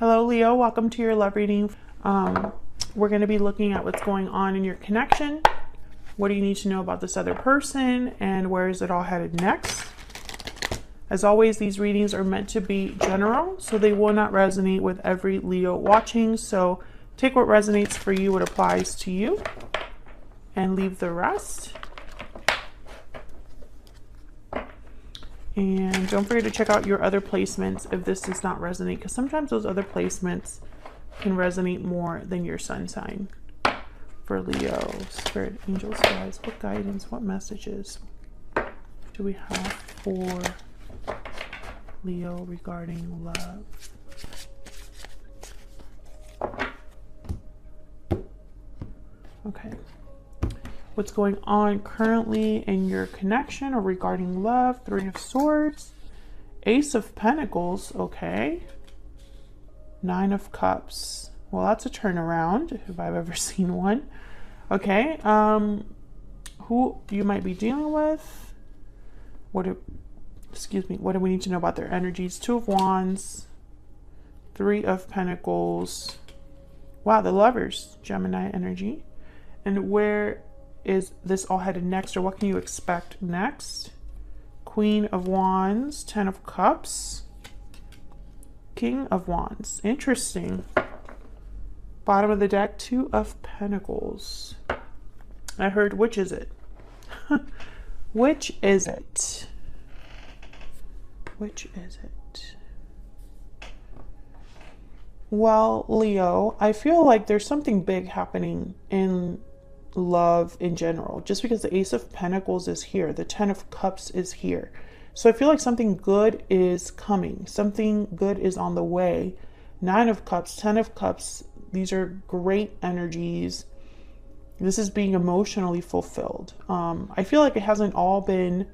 Hello, Leo. Welcome to your love reading. We're going to be looking at what's going on in your connection. What do you need to know about this other person, and where is it all headed next? As always, these readings are meant to be general, so they will not resonate with every Leo watching. So take what resonates for you, what applies to you, and leave the rest. And don't forget to check out your other placements if this does not resonate, because sometimes those other placements can resonate more than your sun sign. For Leo, Spirit, Angels, Guides, what guidance, what messages do we have for Leo regarding love? Okay. What's going on currently in your connection or regarding love? Three of Swords, Ace of Pentacles, okay. Nine of Cups. Well, that's a turnaround if I've ever seen one. Okay. Who you might be dealing with? What do we need to know about their energies? Two of Wands, Three of Pentacles. Wow, the Lovers, Gemini energy. And where is this all headed next, or what can you expect next? Queen of Wands, Ten of Cups, King of Wands. Interesting. Bottom of the deck, Two of Pentacles. I heard, which is it? Which is it? Which is it? Well, Leo, I feel like there's something big happening in love in general, just because the Ace of Pentacles is here, the Ten of Cups is here. So I feel like something good is coming, something good is on the way. Nine of Cups, Ten of Cups, these are great energies. This is being emotionally fulfilled. I feel like it hasn't all been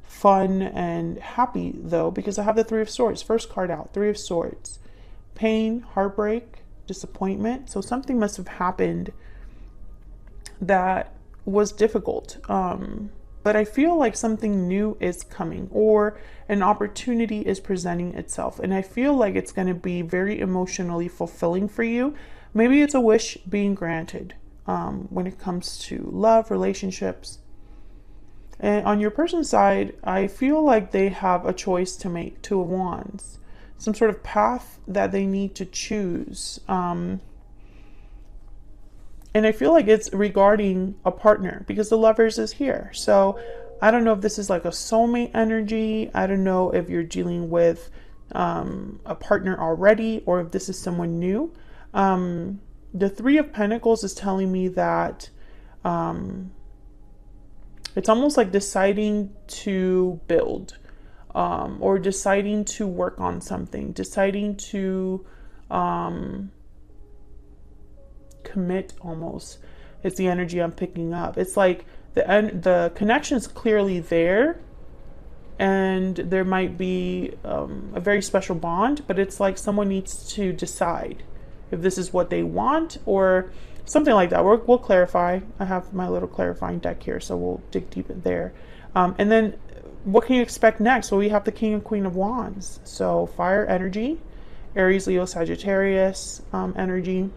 fun and happy though, because I have the Three of Swords, first card out, Three of Swords. Pain, heartbreak, disappointment. So something must have happened that was difficult, but I feel like something new is coming, or an opportunity is presenting itself, and I feel like it's going to be very emotionally fulfilling for you. Maybe it's a wish being granted when it comes to love, relationships. And on your person's side, I feel like they have a choice to make. Two of Wands, some sort of path that they need to choose. And I feel like it's regarding a partner, because the Lovers is here. So I don't know if this is like a soulmate energy. I don't know if you're dealing with a partner already, or if this is someone new. The Three of Pentacles is telling me that it's almost like deciding to build, or deciding to work on something, deciding to commit. Almost, it's the energy I'm picking up. It's like the connection is clearly there, and there might be a very special bond, but it's like someone needs to decide if this is what they want or something like that. We'll clarify. I have my little clarifying deck here, so we'll dig deep in there. And then what can you expect next? Well, we have the King and Queen of Wands, so fire energy, Aries, Leo, Sagittarius energy,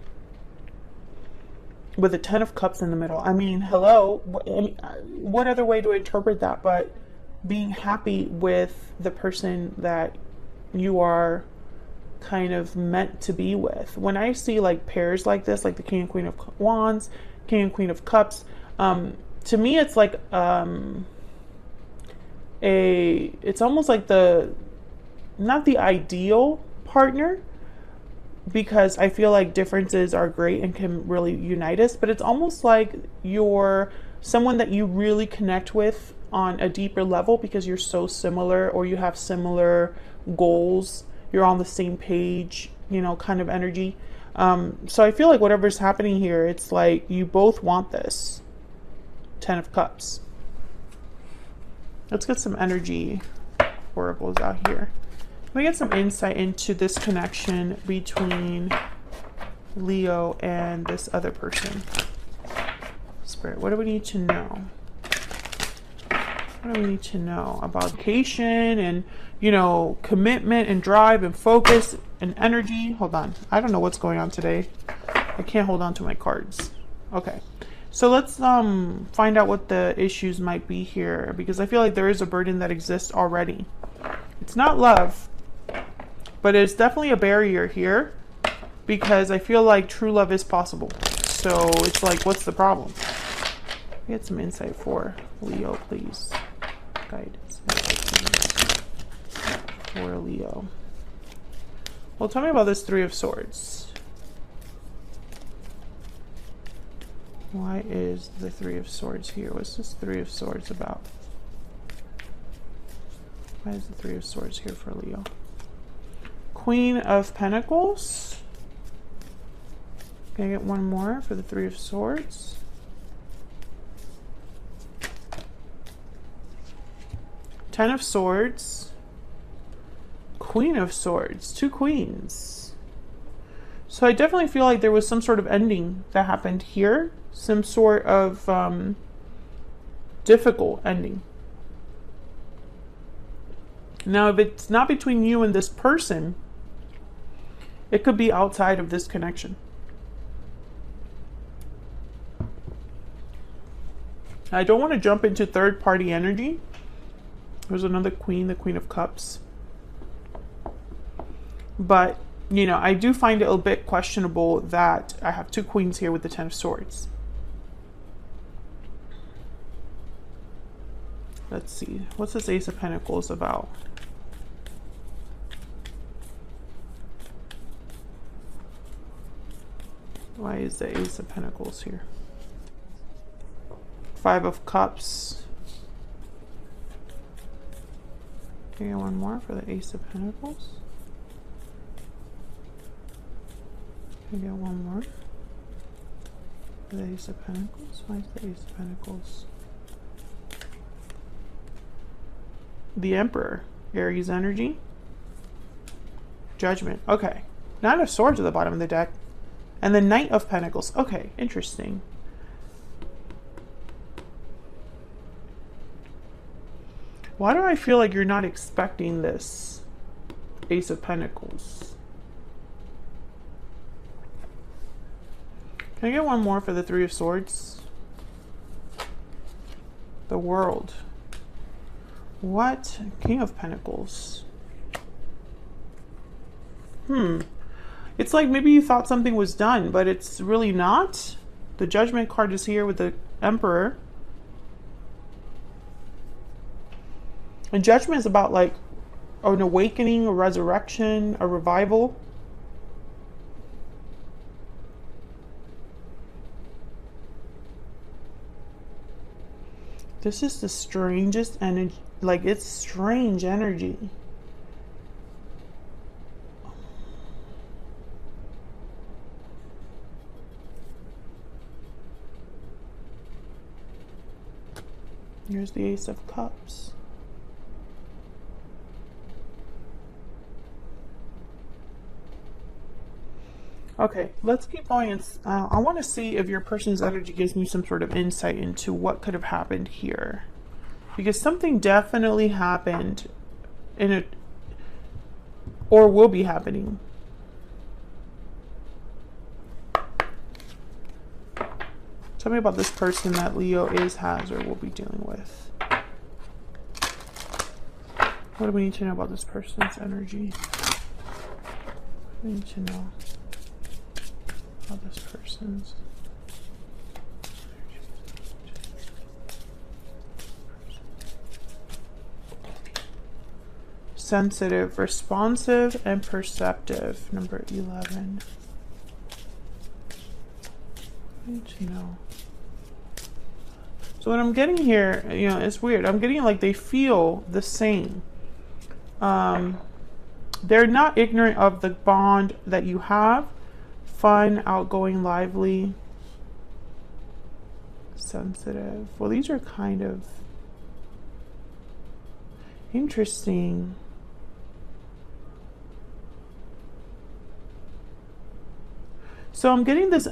with a Ten of Cups in the middle. I mean, hello, what other way to interpret that but being happy with the person that you are kind of meant to be with. When I see like pairs like this, like the King and Queen of Wands, King and Queen of Cups, to me it's like it's almost like not the ideal partner, because I feel like differences are great and can really unite us, but it's almost like you're someone that you really connect with on a deeper level, because you're so similar, or you have similar goals, you're on the same page, kind of energy. So I feel like whatever's happening here, it's like you both want this. Ten of Cups. Let's get some energy oracles out here. Let me get some insight into this connection between Leo and this other person. Spirit, what do we need to know? What do we need to know about vacation and, you know, commitment and drive and focus and energy? Hold on. I don't know what's going on today. I can't hold on to my cards. Okay. So let's find out what the issues might be here, because I feel like there is a burden that exists already. It's not love, but it's definitely a barrier here, because I feel like true love is possible. So it's like, what's the problem? Get some insight for Leo, please. Guidance for Leo. Well, tell me about this Three of Swords. Why is the Three of Swords here? What's this Three of Swords about? Why is the Three of Swords here for Leo? Queen of Pentacles. Can I get one more for the Three of Swords? Ten of Swords. Queen of Swords. Two queens. So I definitely feel like there was some sort of ending that happened here. Some sort of difficult ending. Now, if it's not between you and this person, it could be outside of this connection. I don't want to jump into third-party energy. There's another queen, the Queen of Cups. But, you know, I do find it a bit questionable that I have two queens here with the Ten of Swords. Let's see. What's this Ace of Pentacles about? Why is the Ace of Pentacles here? Five of Cups. Can I get one more for the Ace of Pentacles? Can I get one more for the Ace of Pentacles? Why is the Ace of Pentacles? The Emperor. Aries energy. Judgment. Okay. Nine of Swords at the bottom of the deck. And the Knight of Pentacles. Okay, interesting. Why do I feel like you're not expecting this Ace of Pentacles? Can I get one more for the Three of Swords? The World. What? King of Pentacles. It's like maybe you thought something was done, but it's really not. The Judgment card is here with the Emperor. And Judgment is about like an awakening, a resurrection, a revival. This is the strangest energy. Like, it's strange energy. Here's the Ace of Cups. Okay, let's keep going. I want to see if your person's energy gives me some sort of insight into what could have happened here. Because something definitely happened in it, or will be happening. Tell me about this person that Leo has, or will be dealing with. What do we need to know about this person's energy? We need to know about this person's. Sensitive, responsive, and perceptive. Number 11. I need to know. So what I'm getting here, you know, it's weird. I'm getting like they feel the same. They're not ignorant of the bond that you have. Fun, outgoing, lively, sensitive. Well, these are kind of interesting. So I'm getting this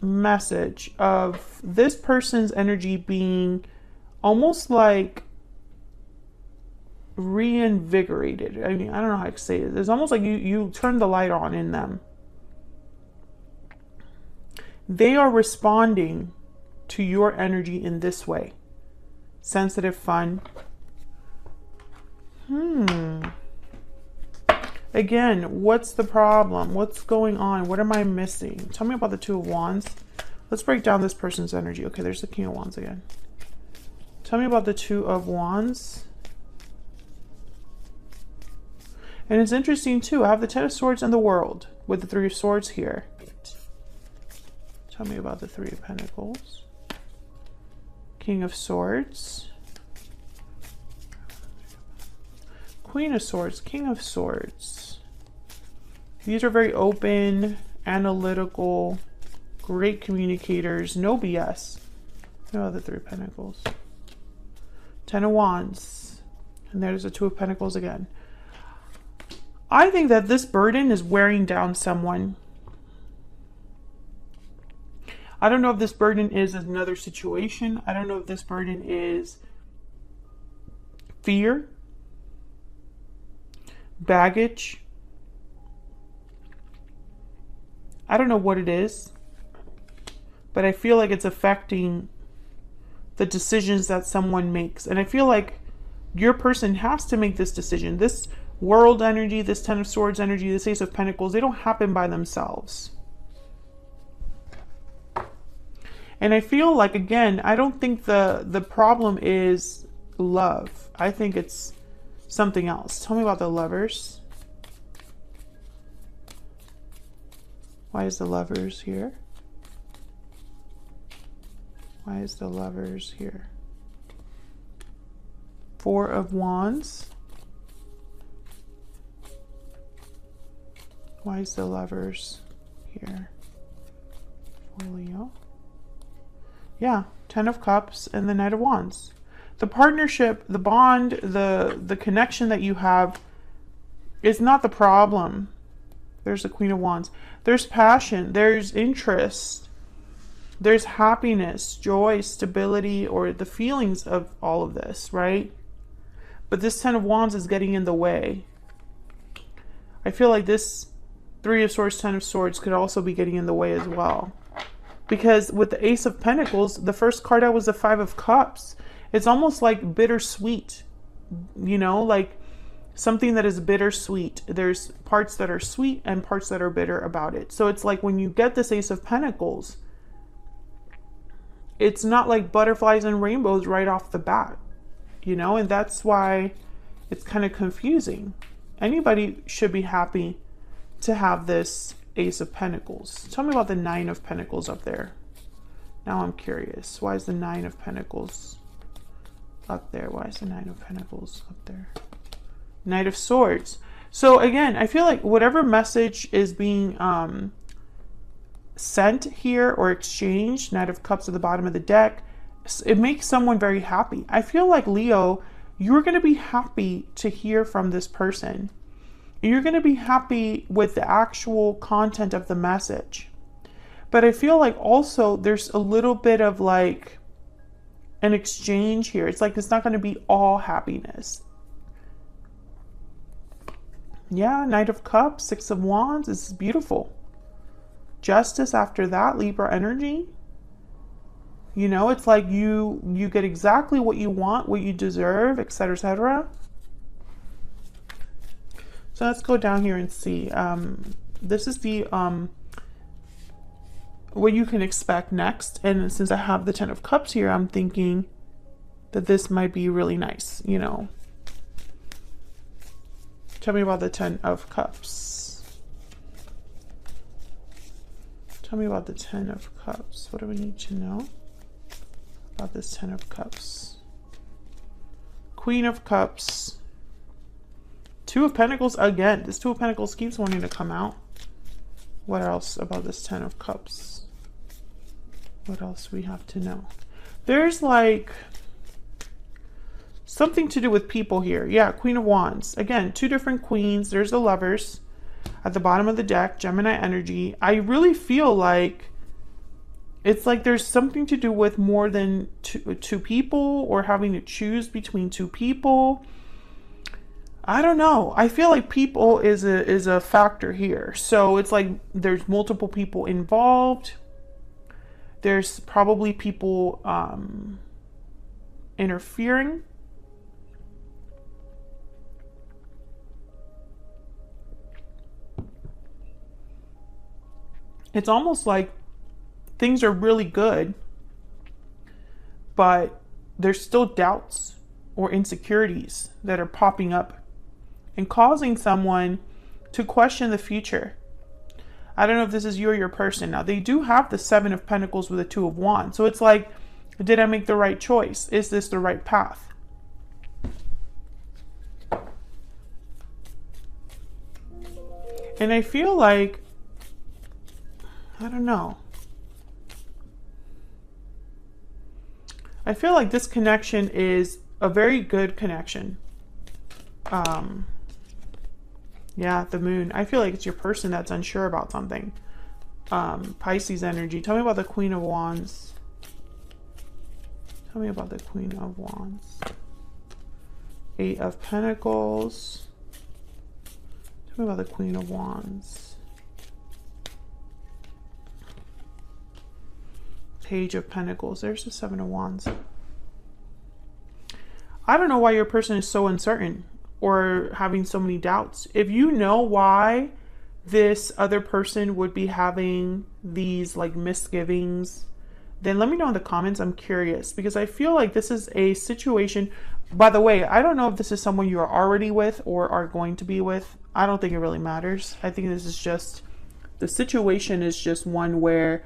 message of this person's energy being almost like reinvigorated. I mean, I don't know how to say it. It's almost like you turn the light on in them. They are responding to your energy in this way. Sensitive, fun. Again, what's the problem? What's going on? What am I missing? Tell me about the Two of Wands. Let's break down this person's energy. Okay, there's the King of Wands again. Tell me about the Two of Wands. And it's interesting too. I have the Ten of Swords and the World with the Three of Swords here. Tell me about the Three of Pentacles. King of Swords. Queen of Swords, King of Swords. These are very open, analytical, great communicators, no BS. No other Three of Pentacles. Ten of Wands. And there's the Two of Pentacles again. I think that this burden is wearing down someone. I don't know if this burden is another situation. I don't know if this burden is fear, baggage. I don't know what it is, but I feel like it's affecting the decisions that someone makes. And I feel like your person has to make this decision. This World energy, this Ten of Swords energy, this Ace of Pentacles, they don't happen by themselves. And I feel like, again, I don't think the problem is love. I think it's something else. Tell me about the Lovers. Why is the Lovers here? Why is the Lovers here? Four of Wands. Why is the Lovers here? For Leo. Yeah, Ten of Cups and the Knight of Wands. The partnership, the bond, the connection that you have is not the problem. There's the Queen of Wands. There's passion, there's interest, there's happiness, joy, stability, or the feelings of all of this, right? But this Ten of Wands is getting in the way. I feel like this Three of Swords, Ten of Swords could also be getting in the way as well. Because with the Ace of Pentacles, the first card out was the Five of Cups. It's almost like bittersweet, you know, like something that is bittersweet. There's parts that are sweet and parts that are bitter about it. So it's like when you get this Ace of Pentacles, it's not like butterflies and rainbows right off the bat, you know, and that's why it's kind of confusing. Anybody should be happy to have this Ace of Pentacles. Tell me about the Nine of Pentacles up there. Now I'm curious. Why is the Nine of Pentacles up there? Why is the Nine of Pentacles up there? Knight of Swords. So again, I feel like whatever message is being sent here or exchanged, Knight of Cups at the bottom of the deck, it makes someone very happy. I feel like, Leo, you're going to be happy to hear from this person. You're going to be happy with the actual content of the message. But I feel like also there's a little bit of like an exchange here. It's like it's not going to be all happiness. Yeah, Knight of Cups, Six of Wands. This is beautiful. Justice after that, Libra energy. You know, it's like you get exactly what you want, what you deserve, etc., etc. So let's go down here and see. This is the what you can expect next. And since I have the Ten of Cups here, I'm thinking that this might be really nice, you know. Tell me about the Ten of Cups. Tell me about the Ten of Cups. What do we need to know about this Ten of Cups? Queen of Cups. Two of Pentacles again. This Two of Pentacles keeps wanting to come out. What else about this Ten of Cups? What else we have to know? There's like something to do with people here. Yeah, Queen of Wands. Again, two different queens. There's the Lovers at the bottom of the deck. Gemini energy. I really feel like it's like there's something to do with more than two people, or having to choose between two people. I don't know. I feel like people is a factor here. So it's like there's multiple people involved. There's probably people interfering. It's almost like things are really good, but there's still doubts or insecurities that are popping up and causing someone to question the future. I don't know if this is you or your person. Now, they do have the Seven of Pentacles with the Two of Wands. So it's like, did I make the right choice? Is this the right path? And I feel like, I don't know. I feel like this connection is a very good connection. Yeah, the moon. I feel like it's your person that's unsure about something. Pisces energy. Tell me about the Queen of Wands. Tell me about the Queen of Wands. Eight of Pentacles. Tell me about the Queen of Wands. Page of Pentacles. There's the Seven of Wands. I don't know why your person is so uncertain or having so many doubts. If you know why this other person would be having these like misgivings, then let me know in the comments. I'm curious because I feel like this is a situation. By the way, I don't know if this is someone you are already with or are going to be with. I don't think it really matters. I think this is just, the situation is just one where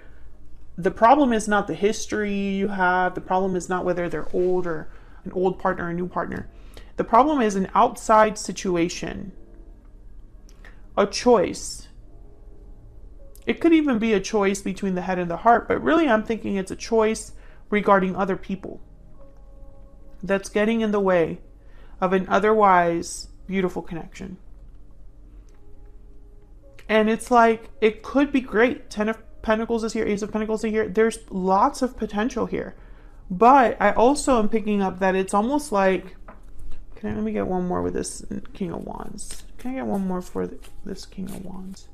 the problem is not the history you have. The problem is not whether they're old or an old partner or a new partner. The problem is an outside situation, a choice. It could even be a choice between the head and the heart, but really I'm thinking it's a choice regarding other people that's getting in the way of an otherwise beautiful connection. And it's like, it could be great. Ten of Pentacles is here, Ace of Pentacles is here. There's lots of potential here. But I also am picking up that it's almost like, let me get one more with this King of Wands. Can I get one more for this King of Wands?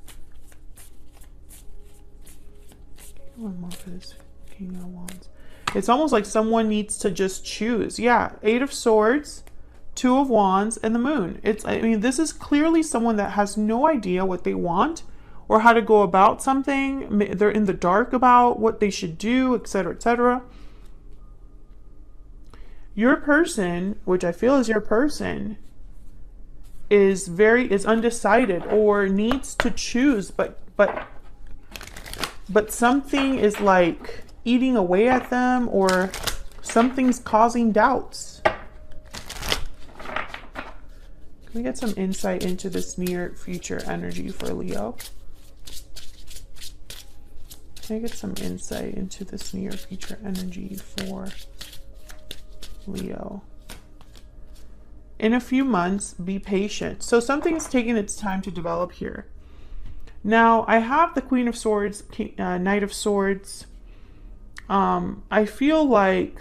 One more for this King of Wands. It's almost like someone needs to just choose. Yeah, Eight of Swords, Two of Wands, and the Moon. I mean, this is clearly someone that has no idea what they want or how to go about something. They're in the dark about what they should do, etc., etc. Your person, which I feel is your person, is undecided or needs to choose, but something is like eating away at them or something's causing doubts. Can we get some insight into this near future energy for Leo? Can I get some insight into this near future energy for Leo? In a few months, be patient. So something's taking its time to develop here. Now, I have the Queen of Swords, Knight of Swords. I feel like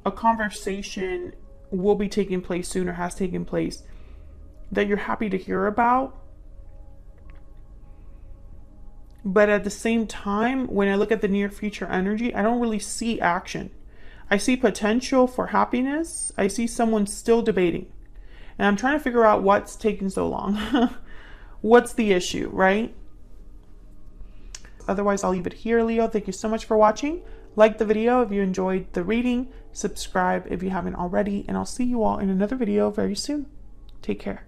a conversation will be taking place soon or has taken place that you're happy to hear about. But at the same time, when I look at the near future energy, I don't really see action. I see potential for happiness. I see someone still debating. And I'm trying to figure out what's taking so long. What's the issue, right? Otherwise, I'll leave it here, Leo. Thank you so much for watching. Like the video if you enjoyed the reading. Subscribe if you haven't already. And I'll see you all in another video very soon. Take care.